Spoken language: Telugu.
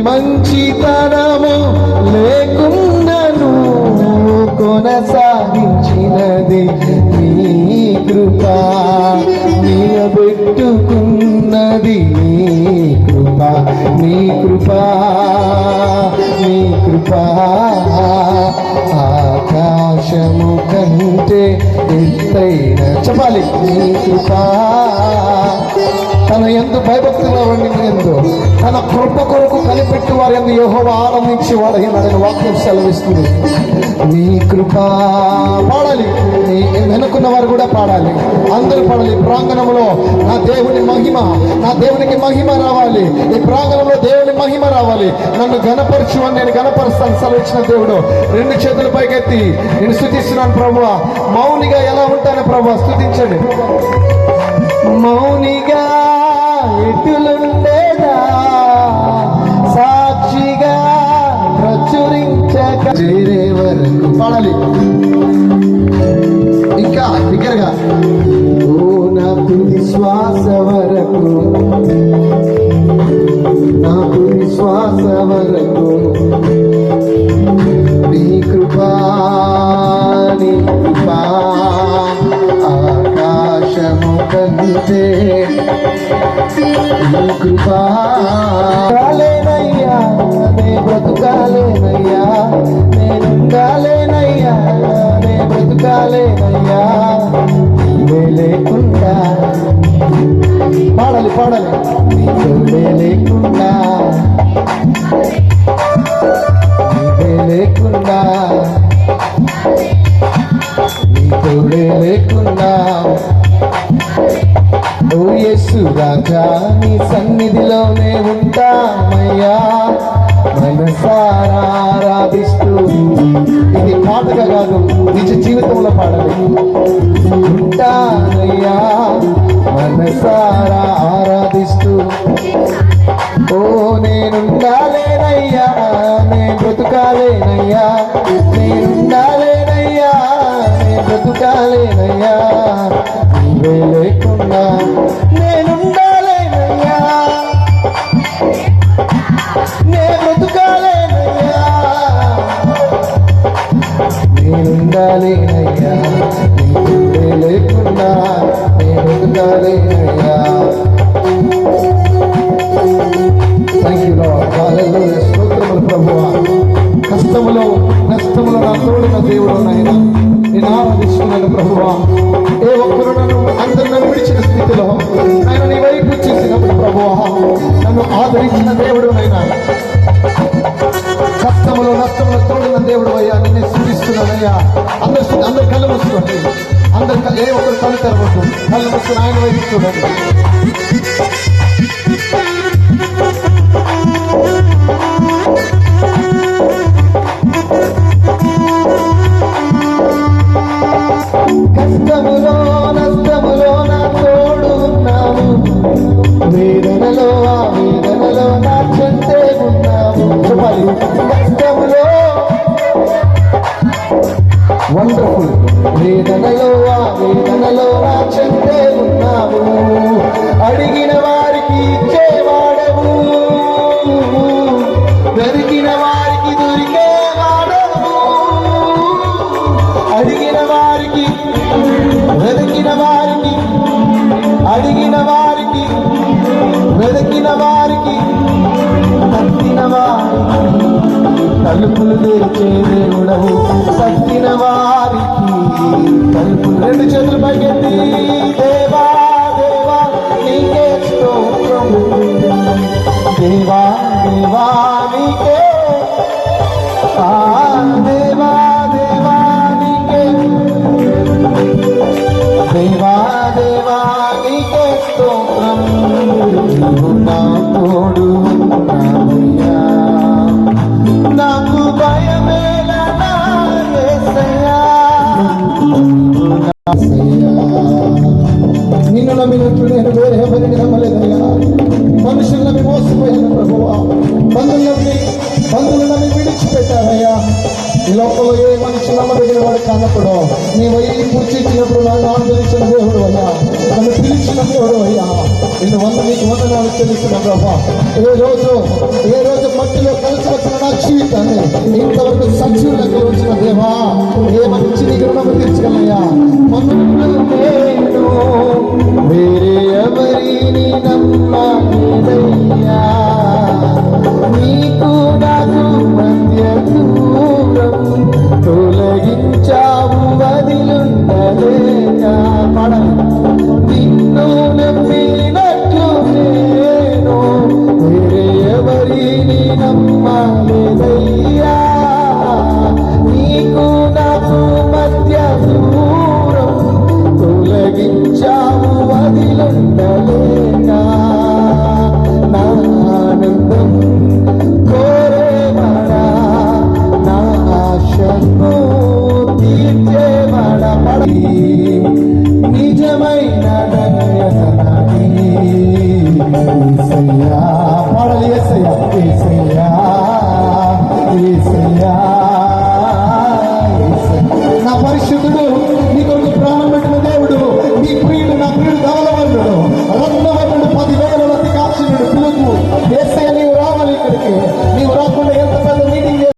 మంచితనము లేకున్నను కొనసాగించినది నీ కృప, నిలబెట్టుకున్నది నీ కృప, నీ కృప, నీ కృప. ఆకాశము కంటే ఎత్తైన చెప్పాలి నీ కృప. తన ఎందు భయభక్తులు ఎందు తన కృప కొరకు కనిపెట్టి వారి ఎందు యెహోవా ఆనందించి వాడని వాక్యం సెలవిస్తుంది. నీ కృప పాడాలి, నీ వెనుకున్న వారు కూడా పాడాలి, అందరూ పాడాలి. ప్రాంగణంలో నా దేవుని మహిమ, నా దేవునికి మహిమ రావాలి. ఈ ప్రాంగణంలో దేవుని మహిమ రావాలి. నన్ను గణపరచు అని నేను గణపరుస్తాను సెలవిచ్చిన దేవుడు. రెండు చేతుల పైకెత్తి నేను స్తుతిస్తున్నాను ప్రభువా. మౌనిగా ఎలా ఉంటాను ప్రభువా? స్తుతించండి. మౌనిగా ఎటులుండేదా సాక్షిగా ప్రచురించక చేరే వరకు పాడాలి. ఇంకా దగ్గరగా ఓ నా తుది శ్వాస వరకు, నా తుది శ్వాస వరకు నీ కృపా, నీ కృపా. ఆకాశము కంటే నీ కృపా. లేనయ్యా నే బ్రతుకాలేనయ్యా, నేనుండాలేనయ్యా, నే బ్రతుకాలేనయ్యా నీవే లేకుండా. పాడాలి పాడాలి. నీవే లేకుండా, నీవే లేకుండా, నీ తోడే లేకుండా. ఓ యేసు రాజా నీ సన్నిధిలోనే ఉంటామయ్యా మనసారా ఆరాధిస్తూ. ఇది పాటగా కాదు, నిజ జీవితంలో పాడాలి. ఉంటానయ్యా మనసారా ఆరాధిస్తూ. ఓ నేనుండాలేనయ్యా, నేను బ్రతుకాలేనయ్యా, నేనుండాలేనయ్యా, నేను బ్రతుకాలేనయ్యా నీవే లేకుండా. నేనుండాలేనయ్యా, నేను బ్రతుకాలేనయ్యా, నేనుండాలేనయ్యా నీవే లేకుండా, నేను బ్రతుకాలేనయ్యా. Thank you Lord. హల్లెలూయా. స్తోత్రములు ప్రభువా. కష్టములో నష్టములో నా తోడున్న దేవుడు నాయన నేను ఆరాధిస్తున్నాను ప్రభువా. ఏ ఒక్కరు అందరూ నన్ను విడిచిన స్థితిలో ఆయన నీ వైపు చూసినప్పుడు ప్రభువా నన్ను ఆదరించిన దేవుడు నైనా. కష్టములో నష్టములో తోడున్న దేవుడు అయ్యా నిన్నే స్తుతిస్తున్నానయ్యా. అందరు కళ్ళు మూసుకోండి, అందరు ఏ ఒక్కరు కళ్ళు తెరవద్దు, కళ్ళు మూసుకొని ఆయన వైపు చూడండి. కష్టములో నష్టములో నా తోడు ఉన్నావు, వేదనలో ఆ వేదనలో నా చెంతే ఉన్నావు. చెప్పాలి. కష్టములో వండర్ఫుల్, వేదనలో ఆ వేదనలో నా చెంతే ఉన్నావు. అడిగిన వారికి ఇచ్చేవాడవు, దొరికిన వారికి దొరికేవాడవు. అడిగిన వారికి, వెతికిన వారికి, అడిగిన వారికి, వెతికిన వారికి, తట్టిన వారికి తలుపులు తెరిచే దేవుడవు. తట్టిన వారికి తలుపులు. రెండు చేతులు పైకెత్తి దేవా దేవా నీకే స్తోత్రం, దేవా దేవా నీకే, దేవా దేవా నీకే, దేవా దేవా నీకే స్తోత్రం. నీవు నా తోడు ఉన్నావయ్యా, నాకు భయమేలా నా యేసయ్యా. నిన్ను నమ్మినట్లు నేను వేరే ఎవరిని నమ్మలేదయ్యా. మనుషులు నమ్మి మోసపోయాను ప్రభువా. బంధువులు నమ్మి విడిచిపెట్టావయ్యా. ఈ లోకంలో ఏ మనిషి నమ్మదగిన వాడు కానప్పుడు నీ వైపు పూర్చిచ్చినప్పుడు నన్ను ఆదరించిన దేవుడు అయ్యా, నన్ను పిలిచిన దేవుడు అయ్యా. ఇందువల్ల నీకు వందనాలు చెల్లిస్తున్నా ప్రభా. ఏ రోజు మట్టిలో కలిసి వచ్చిన నా జీవితాన్ని ఇంతవరకు సజీవులకు ఉంచిన దేవా, ఏ మంచి నీకు రుణము తీర్చగలయ్యా. వేరే